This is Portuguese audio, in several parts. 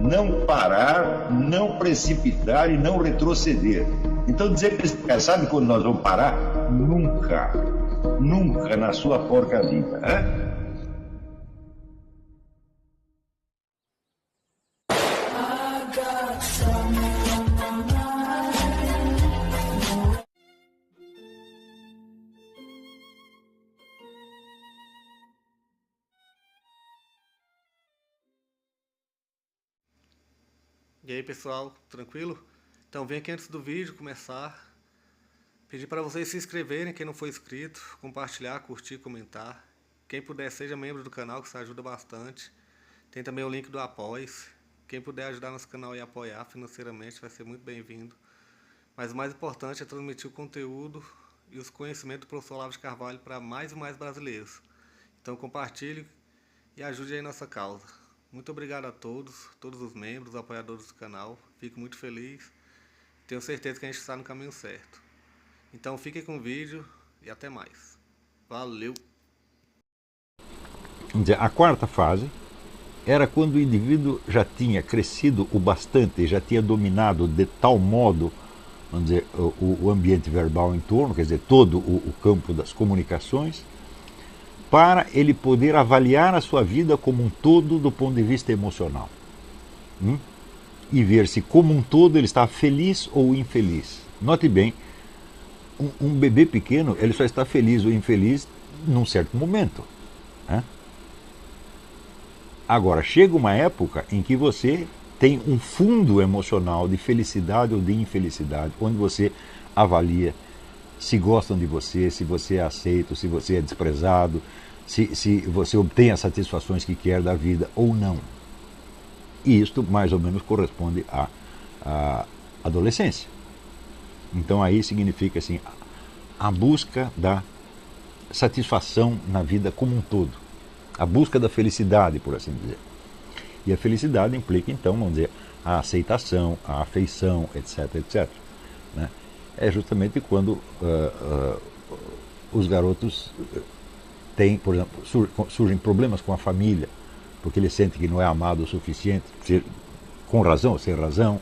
não parar, não precipitar e não retroceder. Então dizer para esse cara, sabe quando nós vamos parar? Nunca. Nunca na sua porca vida. Né? E aí pessoal, tranquilo? Então vem aqui antes do vídeo começar, pedir para vocês se inscreverem, quem não for inscrito, compartilhar, curtir, comentar. Quem puder seja membro do canal, que isso ajuda bastante. Tem também o link do Apoia-se. Quem puder ajudar nosso canal e apoiar financeiramente vai ser muito bem-vindo. Mas o mais importante é transmitir o conteúdo e os conhecimentos do professor Olavo de Carvalho para mais e mais brasileiros. Então compartilhe e ajude aí nossa causa. Muito obrigado a todos os membros, apoiadores do canal. Fico muito feliz. Tenho certeza que a gente está no caminho certo. Então fiquem com o vídeo e até mais. Valeu! A quarta fase era quando o indivíduo já tinha crescido o bastante, já tinha dominado de tal modo, vamos dizer, o ambiente verbal em torno, quer dizer, todo o campo das comunicações, para ele poder avaliar a sua vida como um todo do ponto de vista emocional. E ver se como um todo ele está feliz ou infeliz. Note bem, um bebê pequeno ele só está feliz ou infeliz num certo momento. Né? Agora, chega uma época em que você tem um fundo emocional de felicidade ou de infelicidade, onde você avalia se gostam de você, se você é aceito, se você é desprezado, se você obtém as satisfações que quer da vida ou não. E isto mais ou menos corresponde à adolescência. Então aí significa assim, a busca da satisfação na vida como um todo. A busca da felicidade, por assim dizer. E a felicidade implica então, vamos dizer, a aceitação, a afeição, etc, etc. Né? É justamente quando os garotos têm, por exemplo, surgem problemas com a família, porque ele sente que não é amado o suficiente, com razão ou sem razão,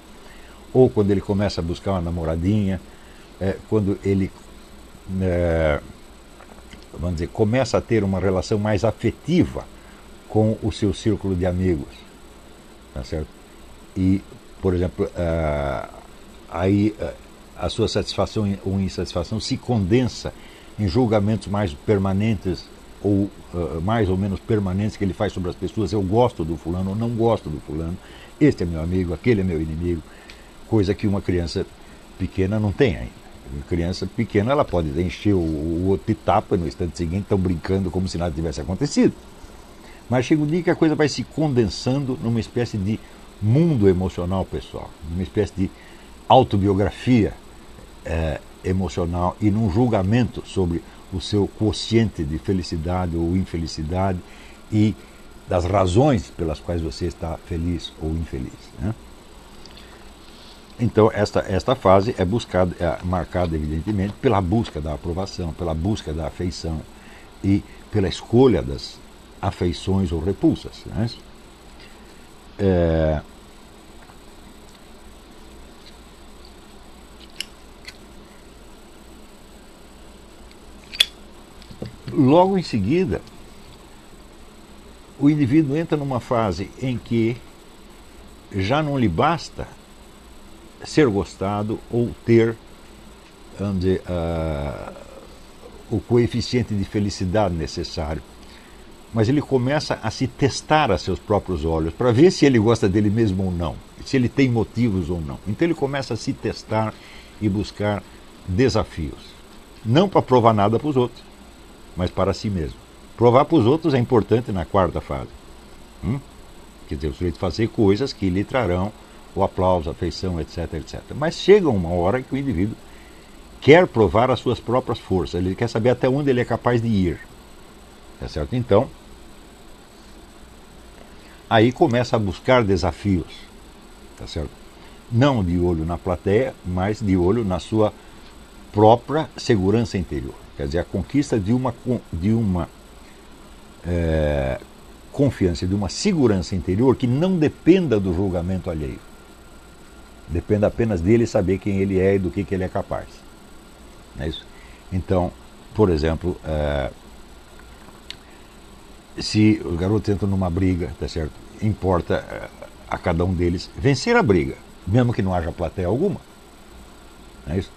ou quando ele começa a buscar uma namoradinha, quando ele vamos dizer, começa a ter uma relação mais afetiva com o seu círculo de amigos. Tá certo? E, por exemplo, aí a sua satisfação ou insatisfação se condensa em julgamentos mais permanentes ou mais ou menos permanentes que ele faz sobre as pessoas. Eu gosto do fulano ou não gosto do fulano, este é meu amigo, aquele é meu inimigo, coisa que uma criança pequena não tem ainda. Uma criança pequena ela pode encher o outro de tapa, no instante seguinte estão brincando como se nada tivesse acontecido. Mas chega um dia que a coisa vai se condensando numa espécie de mundo emocional pessoal, numa espécie de autobiografia emocional e num julgamento sobre o seu quociente de felicidade ou infelicidade e das razões pelas quais você está feliz ou infeliz. Né? Então esta fase é marcada evidentemente pela busca da aprovação, pela busca da afeição e pela escolha das afeições ou repulsas. Né? Logo em seguida, o indivíduo entra numa fase em que já não lhe basta ser gostado ou ter, vamos dizer, o coeficiente de felicidade necessário, mas ele começa a se testar a seus próprios olhos para ver se ele gosta dele mesmo ou não, se ele tem motivos ou não. Então ele começa a se testar e buscar desafios, não para provar nada para os outros, mas para si mesmo. Provar para os outros é importante na quarta fase. Quer dizer, o sujeito fazer coisas que lhe trarão o aplauso, a afeição, etc, etc. Mas chega uma hora que o indivíduo quer provar as suas próprias forças, ele quer saber até onde ele é capaz de ir. Tá certo? Então, aí começa a buscar desafios. Tá certo? Não de olho na plateia, mas de olho na sua própria segurança interior. Quer dizer, a conquista de uma confiança, de uma segurança interior que não dependa do julgamento alheio. Dependa apenas dele saber quem ele é e do que ele é capaz. Não é isso? Então, por exemplo, se os garotos entram numa briga, tá certo? Importa a cada um deles vencer a briga, mesmo que não haja plateia alguma. Não é isso?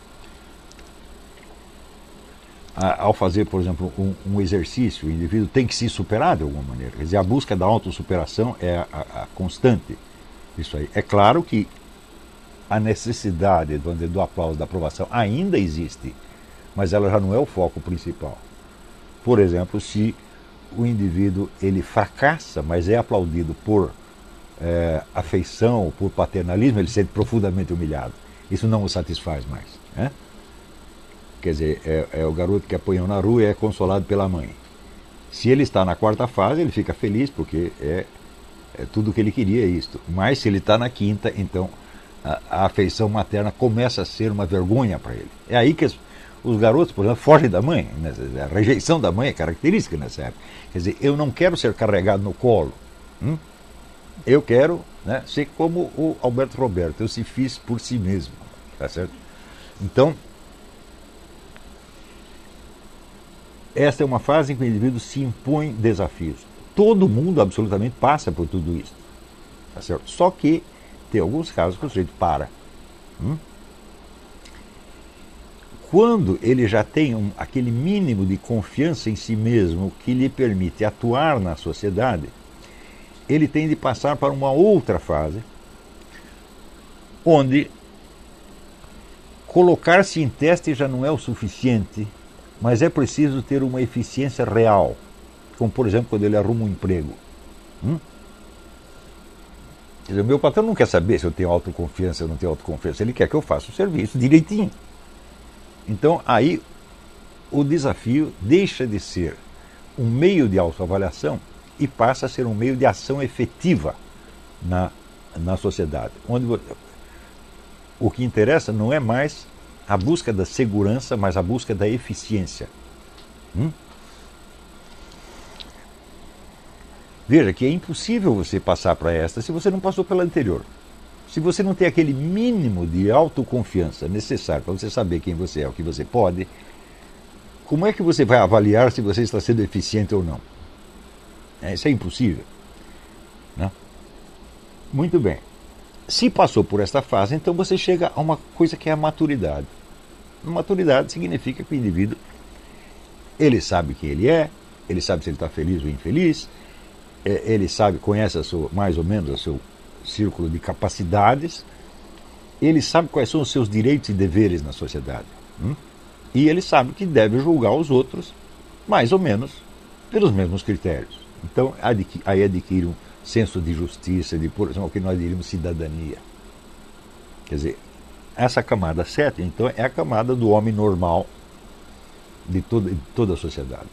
Ao fazer, por exemplo, um exercício, o indivíduo tem que se superar de alguma maneira. Quer dizer, a busca da autossuperação é a constante. Isso aí. É claro que a necessidade do aplauso, da aprovação ainda existe, mas ela já não é o foco principal. Por exemplo, se o indivíduo ele fracassa, mas é aplaudido por afeição, por paternalismo, ele se sente profundamente humilhado. Isso não o satisfaz mais. Né? Quer dizer, é o garoto que apanhou na rua e é consolado pela mãe. Se ele está na quarta fase, ele fica feliz, porque é tudo o que ele queria, é isto. Mas se ele está na quinta, então a afeição materna começa a ser uma vergonha para ele. É aí que os garotos, por exemplo, fogem da mãe. Né? A rejeição da mãe é característica nessa época. Quer dizer, eu não quero ser carregado no colo. Eu quero, né, ser como o Alberto Roberto, eu se fiz por si mesmo. Tá certo? Então, esta é uma fase em que o indivíduo se impõe desafios. Todo mundo absolutamente passa por tudo isso. Tá certo? Só que tem alguns casos que o sujeito para. Quando ele já tem aquele mínimo de confiança em si mesmo que lhe permite atuar na sociedade, ele tem de passar para uma outra fase, onde colocar-se em teste já não é o suficiente, mas é preciso ter uma eficiência real, como por exemplo quando ele arruma um emprego. Quer dizer, o meu patrão não quer saber se eu tenho autoconfiança ou não tenho autoconfiança, ele quer que eu faça o serviço direitinho. Então aí o desafio deixa de ser um meio de autoavaliação e passa a ser um meio de ação efetiva na sociedade, onde o que interessa não é mais a busca da segurança, mas a busca da eficiência. Veja que é impossível você passar para esta se você não passou pela anterior. Se você não tem aquele mínimo de autoconfiança necessário para você saber quem você é, o que você pode, como é que você vai avaliar se você está sendo eficiente ou não? Isso é impossível. Né? Muito bem. Se passou por esta fase, então você chega a uma coisa que é a maturidade. A maturidade significa que o indivíduo ele sabe quem ele é, ele sabe se ele está feliz ou infeliz, ele sabe, conhece mais ou menos o seu círculo de capacidades, ele sabe quais são os seus direitos e deveres na sociedade. E ele sabe que deve julgar os outros mais ou menos pelos mesmos critérios. Então aí adquire um senso de justiça, de, por exemplo, o que nós diríamos cidadania. Quer dizer, essa camada 7, então, é a camada do homem normal de toda a sociedade.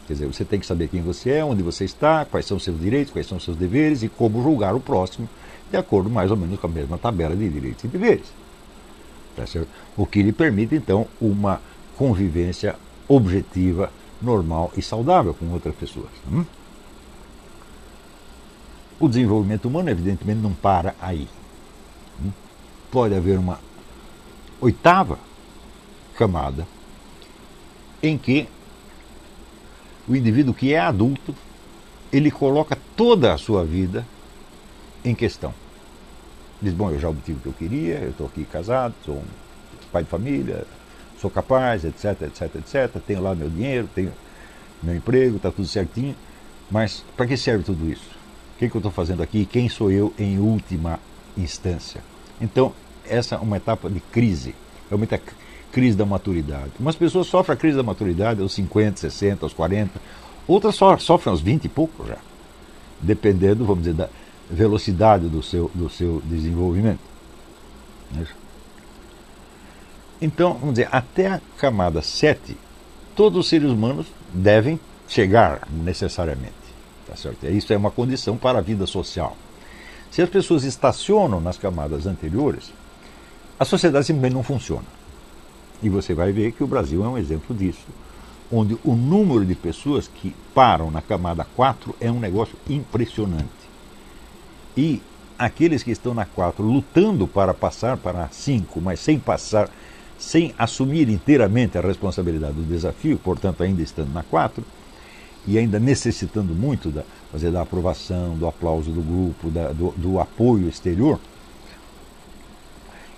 Quer dizer, você tem que saber quem você é, onde você está, quais são os seus direitos, quais são os seus deveres e como julgar o próximo de acordo mais ou menos com a mesma tabela de direitos e deveres. Tá certo? O que lhe permite, então, uma convivência objetiva, normal e saudável com outras pessoas. O desenvolvimento humano, evidentemente, não para aí. Pode haver uma oitava camada em que o indivíduo que é adulto, ele coloca toda a sua vida em questão. Diz, bom, eu já obtive o que eu queria, eu estou aqui casado, sou um pai de família, sou capaz, etc, etc, etc, tenho lá meu dinheiro, tenho meu emprego, está tudo certinho, mas para que serve tudo isso? O que eu estou fazendo aqui? Quem sou eu em última instância? Então, essa é uma etapa de crise, é uma crise da maturidade. Umas pessoas sofrem a crise da maturidade aos 50, 60, aos 40, outras só sofrem aos 20 e pouco já, dependendo, vamos dizer, da velocidade do seu desenvolvimento. Então, vamos dizer, até a camada 7, todos os seres humanos devem chegar necessariamente. Tá certo? Isso é uma condição para a vida social. Se as pessoas estacionam nas camadas anteriores, a sociedade simplesmente não funciona. E você vai ver que o Brasil é um exemplo disso, onde o número de pessoas que param na camada 4 é um negócio impressionante. E aqueles que estão na 4 lutando para passar para a 5, mas sem passar, sem assumir inteiramente a responsabilidade do desafio, portanto ainda estando na 4, e ainda necessitando muito da aprovação, do aplauso do grupo, do apoio exterior,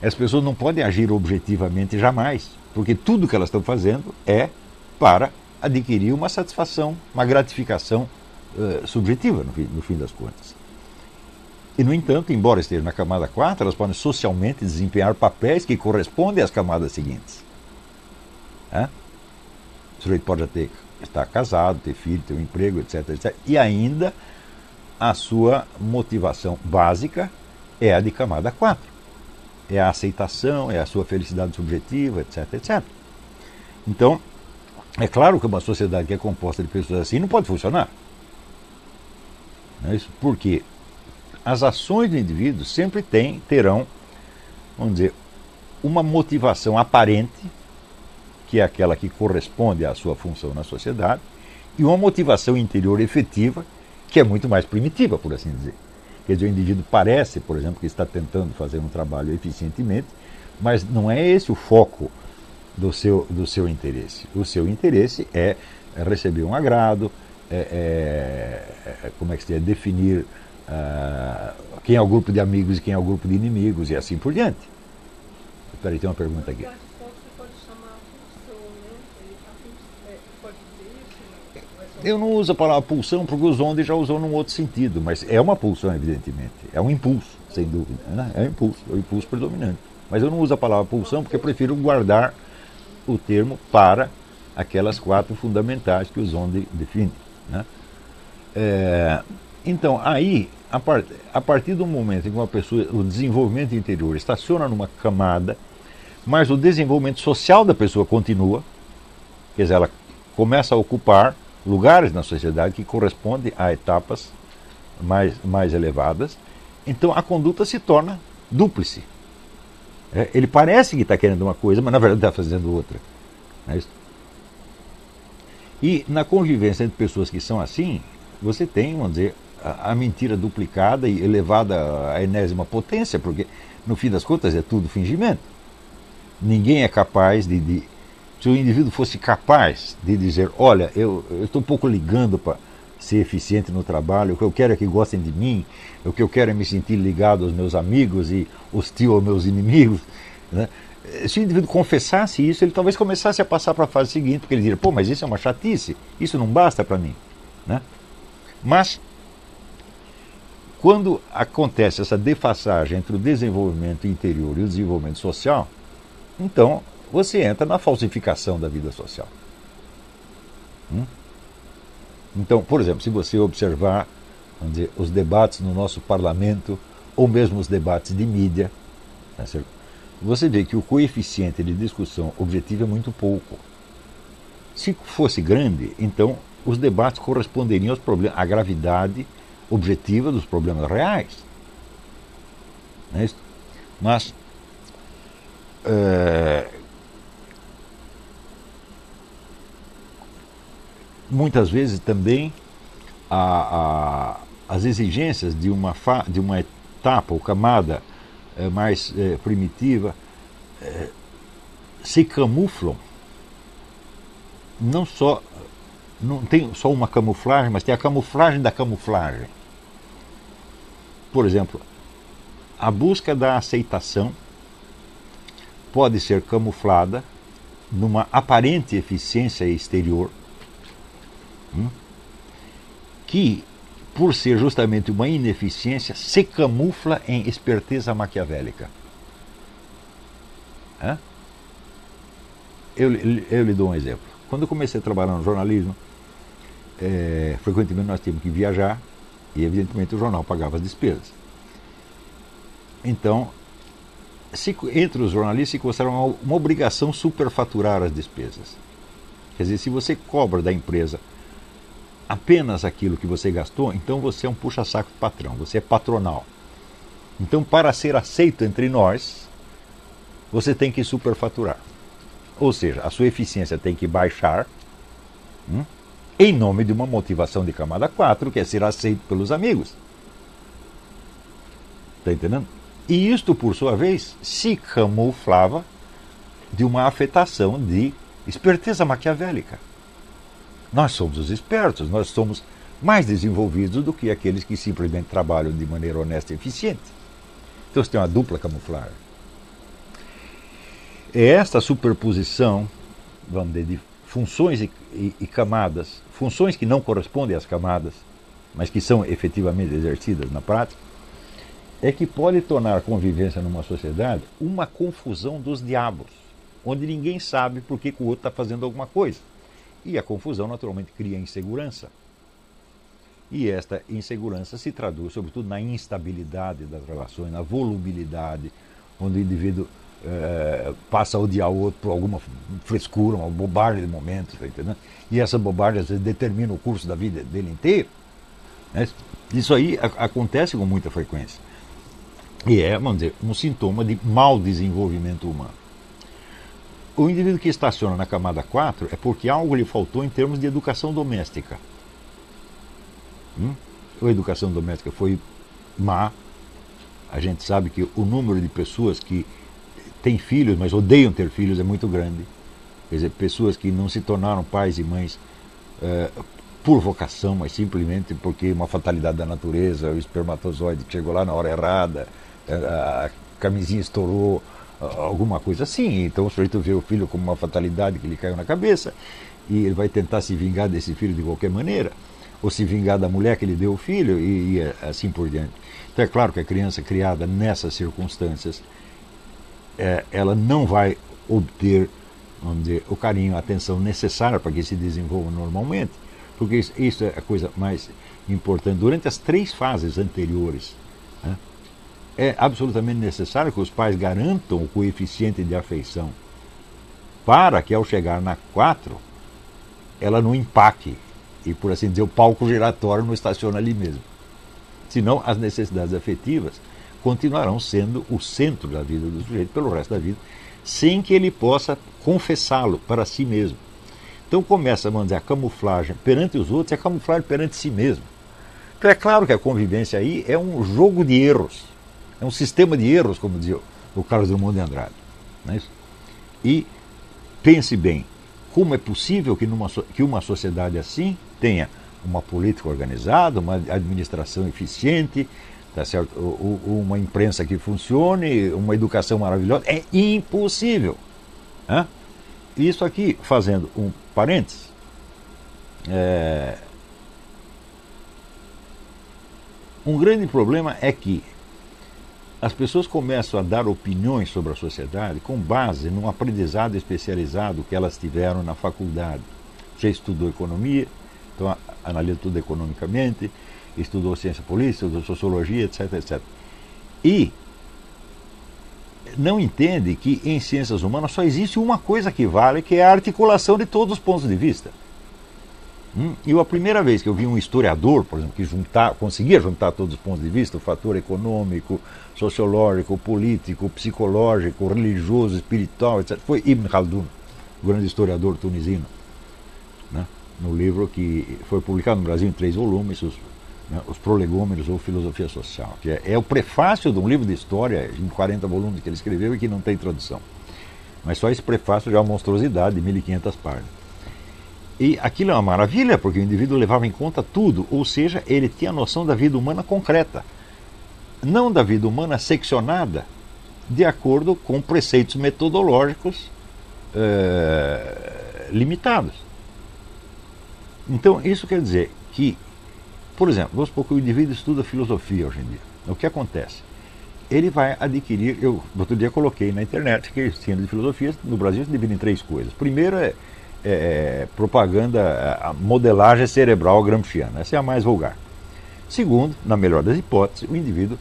as pessoas não podem agir objetivamente jamais, porque tudo que elas estão fazendo é para adquirir uma satisfação, uma gratificação subjetiva, no fim das contas. E, no entanto, embora estejam na camada 4, elas podem socialmente desempenhar papéis que correspondem às camadas seguintes. O sujeito pode estar casado, ter filho, ter um emprego, etc, etc. E ainda a sua motivação básica é a de camada 4. É a aceitação, é a sua felicidade subjetiva, etc, etc. Então, é claro que uma sociedade que é composta de pessoas assim não pode funcionar. Não é isso? Porque as ações do indivíduo sempre terão, vamos dizer, uma motivação aparente, que é aquela que corresponde à sua função na sociedade, e uma motivação interior efetiva, que é muito mais primitiva, por assim dizer. Quer dizer, o indivíduo parece, por exemplo, que está tentando fazer um trabalho eficientemente, mas não é esse o foco do seu interesse. O seu interesse é receber um agrado, como é que se diz, definir quem é o grupo de amigos e quem é o grupo de inimigos e assim por diante. Espera aí, tem uma pergunta aqui. Eu não uso a palavra pulsão porque o Zonde já usou num outro sentido, mas é uma pulsão, evidentemente. É um impulso, sem dúvida. Né? É o impulso predominante. Mas eu não uso a palavra pulsão porque eu prefiro guardar o termo para aquelas 4 fundamentais que o Zonde define. Né? Então, aí, a partir do momento em que uma pessoa, o desenvolvimento interior estaciona numa camada, mas o desenvolvimento social da pessoa continua, quer dizer, ela começa a ocupar lugares na sociedade que correspondem a etapas mais elevadas, então a conduta se torna dúplice. Ele parece que está querendo uma coisa, mas na verdade está fazendo outra. Não é isso? E na convivência entre pessoas que são assim, você tem, vamos dizer, a mentira duplicada e elevada à enésima potência, porque no fim das contas é tudo fingimento. Ninguém é capaz se o indivíduo fosse capaz de dizer, olha, eu estou um pouco ligando para ser eficiente no trabalho, o que eu quero é que gostem de mim, o que eu quero é me sentir ligado aos meus amigos e hostil aos meus inimigos. Né? Se o indivíduo confessasse isso, ele talvez começasse a passar para a fase seguinte, porque ele diria, pô, mas isso é uma chatice, isso não basta para mim. Né? Mas, quando acontece essa defasagem entre o desenvolvimento interior e o desenvolvimento social, então você entra na falsificação da vida social. Então, por exemplo, se você observar, vamos dizer, os debates no nosso parlamento, ou mesmo os debates de mídia, tá certo? Você vê que o coeficiente de discussão objetiva é muito pouco. Se fosse grande, então os debates corresponderiam aos problemas, à gravidade objetiva dos problemas reais. Não é isso? Mas muitas vezes também as exigências de uma etapa ou camada mais primitiva se camuflam, não tem só uma camuflagem, mas tem a camuflagem da camuflagem. Por exemplo, a busca da aceitação pode ser camuflada numa aparente eficiência exterior, que, por ser justamente uma ineficiência, se camufla em esperteza maquiavélica. Eu lhe dou um exemplo. Quando eu comecei a trabalhar no jornalismo, frequentemente nós tínhamos que viajar e, evidentemente, o jornal pagava as despesas. Então, entre os jornalistas se considera uma obrigação superfaturar as despesas. Quer dizer, se você cobra da empresa apenas aquilo que você gastou, então você é um puxa-saco de patrão, você é patronal. Então, para ser aceito entre nós, você tem que superfaturar. Ou seja, a sua eficiência tem que baixar Em nome de uma motivação de camada 4, que é ser aceito pelos amigos. Está entendendo? E isto, por sua vez, se camuflava de uma afetação de esperteza maquiavélica. Nós somos os espertos, nós somos mais desenvolvidos do que aqueles que simplesmente trabalham de maneira honesta e eficiente. Então você tem uma dupla camuflagem. É esta superposição, vamos dizer, de funções e camadas, funções que não correspondem às camadas, mas que são efetivamente exercidas na prática, é que pode tornar a convivência numa sociedade uma confusão dos diabos, onde ninguém sabe por que o outro está fazendo alguma coisa. E a confusão, naturalmente, cria insegurança. E esta insegurança se traduz, sobretudo, na instabilidade das relações, na volubilidade, onde o indivíduo passa a odiar o outro por alguma frescura, uma bobagem de momento, tá entendendo? E essa bobagem, às vezes, determina o curso da vida dele inteiro. Né? Isso aí acontece com muita frequência. E é, vamos dizer, um sintoma de mau desenvolvimento humano. O indivíduo que estaciona na camada 4 é porque algo lhe faltou em termos de educação doméstica. A educação doméstica foi má. A gente sabe que o número de pessoas que têm filhos, mas odeiam ter filhos, é muito grande. Quer dizer, pessoas que não se tornaram pais e mães por vocação, mas simplesmente porque uma fatalidade da natureza, o espermatozoide que chegou lá na hora errada, a camisinha estourou, alguma coisa assim. Então o sujeito vê o filho como uma fatalidade que lhe caiu na cabeça e ele vai tentar se vingar desse filho de qualquer maneira, ou se vingar da mulher que lhe deu o filho e assim por diante. Então é claro que a criança criada nessas circunstâncias, ela não vai obter, vamos dizer, o carinho, a atenção necessária para que se desenvolva normalmente, porque isso é a coisa mais importante. Durante as 3 fases anteriores, né, é absolutamente necessário que os pais garantam o coeficiente de afeição para que, ao chegar na 4, ela não empaque e, por assim dizer, o palco giratório não estaciona ali mesmo. Senão, as necessidades afetivas continuarão sendo o centro da vida do sujeito pelo resto da vida, sem que ele possa confessá-lo para si mesmo. Então começa, vamos dizer, a camuflagem perante os outros e a camuflagem perante si mesmo. Então é claro que a convivência aí é um jogo de erros. É um sistema de erros, como dizia o Carlos Drummond de Andrade. Não é isso? E pense bem, como é possível que uma sociedade assim tenha uma política organizada, uma administração eficiente, tá certo? Uma imprensa que funcione, uma educação maravilhosa? É impossível. Né? Isso aqui, fazendo um parênteses, um grande problema é que as pessoas começam a dar opiniões sobre a sociedade com base num aprendizado especializado que elas tiveram na faculdade. Já estudou economia, então analisa tudo economicamente, estudou ciência política, estudou sociologia, etc, etc. E não entende que em ciências humanas só existe uma coisa que vale, que é a articulação de todos os pontos de vista. E a primeira vez que eu vi um historiador, por exemplo, que conseguia juntar todos os pontos de vista, o fator econômico, sociológico, político, psicológico, religioso, espiritual, etc., foi Ibn Khaldun, o grande historiador tunisino, né? No livro que foi publicado no Brasil em 3 volumes, os Prolegômenos ou Filosofia Social, que é o prefácio de um livro de história em 40 volumes que ele escreveu e que não tem tradução. Mas só esse prefácio já é uma monstruosidade de 1.500 páginas. E aquilo é uma maravilha, porque o indivíduo levava em conta tudo, ou seja, ele tinha a noção da vida humana concreta, não da vida humana seccionada de acordo com preceitos metodológicos limitados. Então, isso quer dizer que, por exemplo, vamos supor que o indivíduo estuda filosofia hoje em dia. O que acontece? Ele vai adquirir, eu outro dia coloquei na internet que o ensino de filosofia no Brasil se divide em 3 coisas. Primeiro propaganda, a modelagem cerebral gramsciana, essa é a mais vulgar. Segundo, na melhor das hipóteses, o indivíduo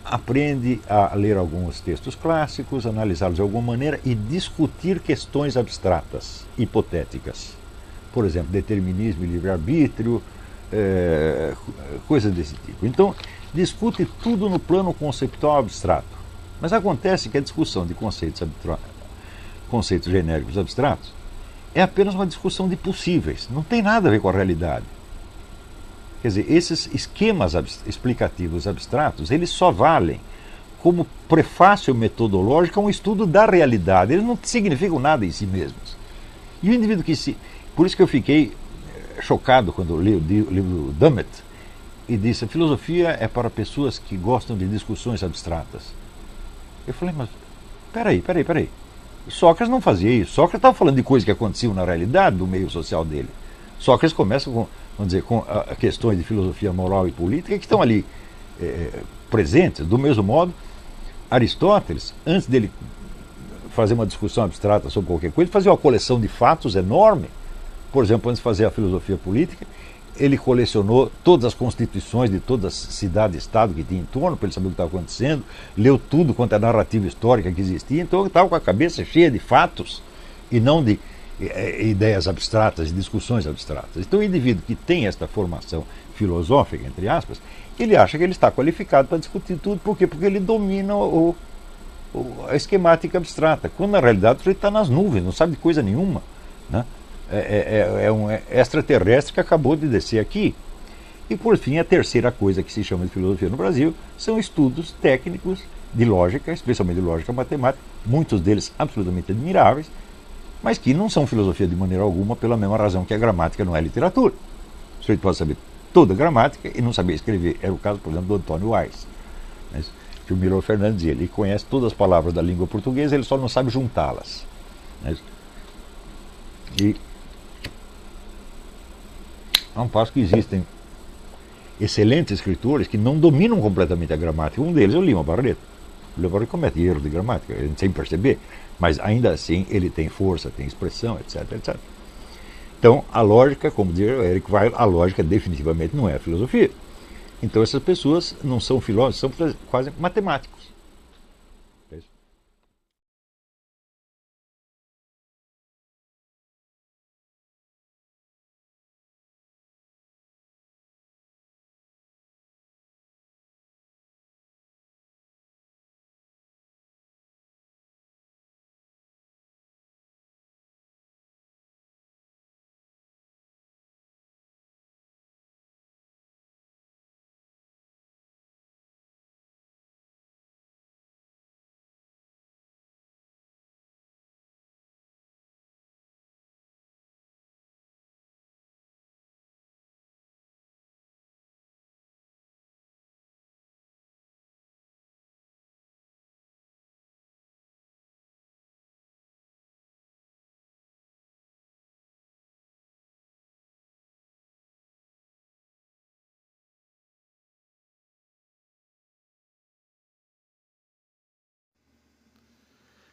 aprende a ler alguns textos clássicos, analisá-los de alguma maneira e discutir questões abstratas, hipotéticas. Por exemplo, determinismo e livre-arbítrio, coisas desse tipo. Então, discute tudo no plano conceptual abstrato. Mas acontece que a discussão de conceitos genéricos abstratos, é apenas uma discussão de possíveis, não tem nada a ver com a realidade. Quer dizer, esses esquemas explicativos abstratos, eles só valem como prefácio metodológico a um estudo da realidade. Eles não significam nada em si mesmos. E o indivíduo que se... Por isso que eu fiquei chocado quando eu li o livro do Dummett e disse: a filosofia é para pessoas que gostam de discussões abstratas. Eu falei, mas peraí. Sócrates não fazia isso. Sócrates estava falando de coisas que aconteciam na realidade do meio social dele. Sócrates começa com, vamos dizer, com questões de filosofia moral e política que estão ali presentes. Do mesmo modo, Aristóteles, antes dele fazer uma discussão abstrata sobre qualquer coisa, ele fazia uma coleção de fatos enorme. Por exemplo, antes de fazer a filosofia política, ele colecionou todas as constituições de todas as cidades-estado que tinha em torno, para ele saber o que estava acontecendo, leu tudo quanto é narrativa histórica que existia, então ele estava com a cabeça cheia de fatos e não de ideias abstratas, de discussões abstratas. Então o indivíduo que tem esta formação filosófica, entre aspas, ele acha que ele está qualificado para discutir tudo. Por quê? Porque ele domina a esquemática abstrata, quando na realidade ele está nas nuvens, não sabe de coisa nenhuma, né? É um extraterrestre que acabou de descer aqui. E por fim, a terceira coisa que se chama de filosofia no Brasil são estudos técnicos de lógica, especialmente de lógica matemática, muitos deles absolutamente admiráveis, mas que não são filosofia de maneira alguma, pela mesma razão que a gramática não é literatura. O sujeito pode saber toda a gramática e não saber escrever. Era o caso, por exemplo, do Antônio Wise, né? Que o Milor Fernandes dizia: ele conhece todas as palavras da língua portuguesa, ele só não sabe juntá-las, né? E ao passo que existem excelentes escritores que não dominam completamente a gramática. Um deles é o Lima Barreto. O Lima Barreto comete erros de gramática, sem perceber, mas ainda assim ele tem força, tem expressão, etc. Então, a lógica, como diz o Eric Weil, a lógica definitivamente não é a filosofia. Então, essas pessoas não são filósofos, são quase matemáticos.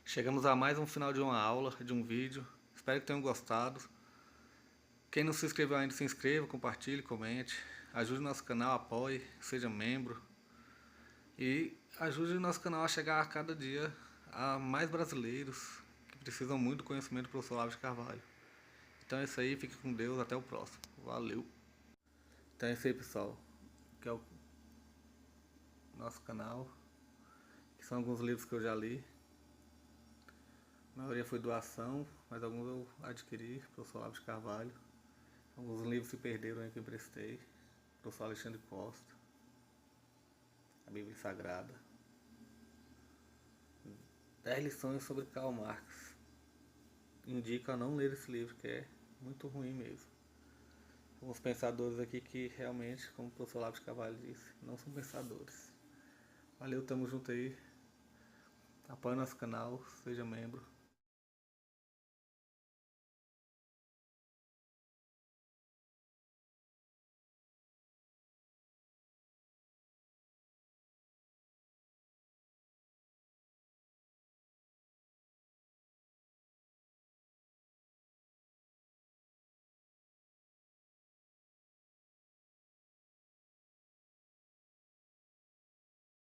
Chegamos a mais um final de uma aula, de um vídeo. Espero que tenham gostado. Quem não se inscreveu ainda, se inscreva, compartilhe, comente. Ajude o nosso canal, apoie, seja membro. E ajude o nosso canal a chegar a cada dia a mais brasileiros que precisam muito do conhecimento do professor Olavo de Carvalho. Então é isso aí, fique com Deus, até o próximo. Valeu! Então é isso aí, pessoal. Que é o nosso canal, que são alguns livros que eu já li. A maioria foi doação, mas alguns eu adquiri, professor Olavo de Carvalho. Alguns livros se perderam aí que eu emprestei, professor Alexandre Costa, a Bíblia Sagrada. 10 lições sobre Karl Marx. Indico a não ler esse livro, que é muito ruim mesmo. Alguns pensadores aqui que realmente, como o professor Olavo de Carvalho disse, não são pensadores. Valeu, tamo junto aí. Apoie nosso canal, seja membro.